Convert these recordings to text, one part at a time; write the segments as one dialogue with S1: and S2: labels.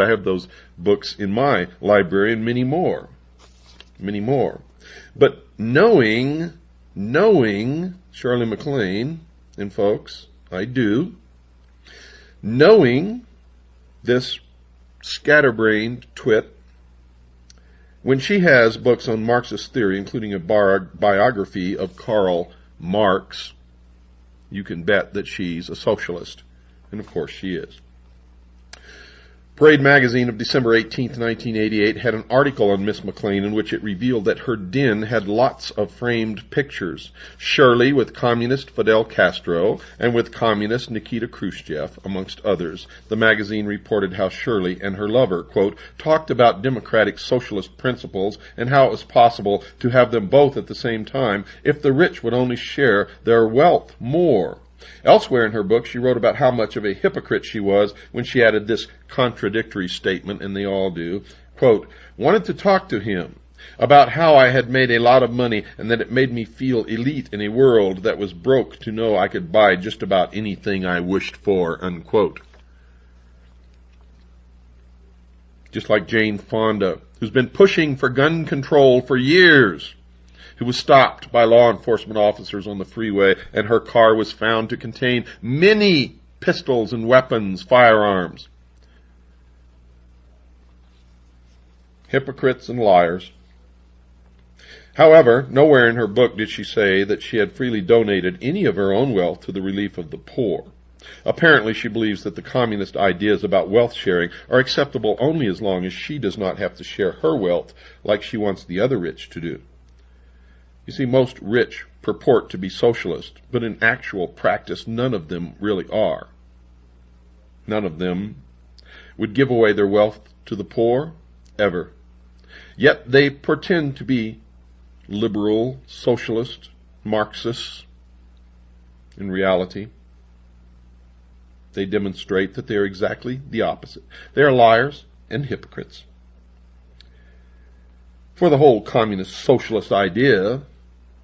S1: I have those books in my library and many more. Many more. But knowing Shirley MacLaine, and folks, I do, knowing this scatterbrained twit, when she has books on Marxist theory, including a biography of Karl Marx, you can bet that she's a socialist. And of course she is. Parade magazine of December 18, 1988 had an article on Miss MacLaine in which it revealed that her den had lots of framed pictures. Shirley with communist Fidel Castro and with communist Nikita Khrushchev, amongst others. The magazine reported how Shirley and her lover, quote, talked about democratic socialist principles and how it was possible to have them both at the same time if the rich would only share their wealth more. Elsewhere in her book, she wrote about how much of a hypocrite she was when she added this contradictory statement, and they all do, quote, wanted to talk to him about how I had made a lot of money and that it made me feel elite in a world that was broke to know I could buy just about anything I wished for, unquote. Just like Jane Fonda, who's been pushing for gun control for years, who was stopped by law enforcement officers on the freeway, and her car was found to contain many pistols and weapons, firearms. Hypocrites and liars. However, nowhere in her book did she say that she had freely donated any of her own wealth to the relief of the poor. Apparently, she believes that the communist ideas about wealth sharing are acceptable only as long as she does not have to share her wealth like she wants the other rich to do. You see, most rich purport to be socialist, but in actual practice, none of them really are. None of them would give away their wealth to the poor, ever. Yet they pretend to be liberal, socialist, Marxists. In reality, they demonstrate that they are exactly the opposite. They are liars and hypocrites. For the whole communist socialist idea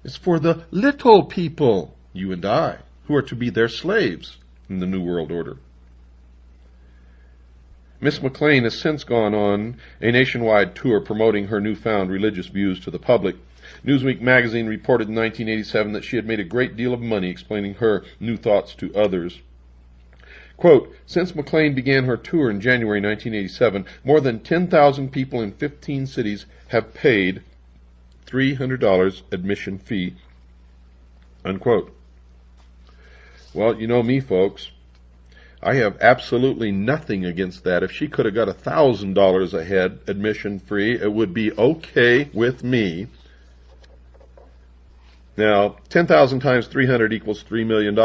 S1: is for the little people, you and I, who are to be their slaves in the New World Order. Miss MacLaine has since gone on a nationwide tour promoting her newfound religious views to the public. Newsweek magazine reported in 1987 that she had made a great deal of money explaining her new thoughts to others. Quote, since MacLaine began her tour in January 1987, more than 10,000 people in 15 cities have paid $300 admission fee, unquote. Well, you know me, folks. I have absolutely nothing against that. If she could have got $1,000 a head admission free, it would be okay with me. Now, 10,000 times 300 equals $3 million.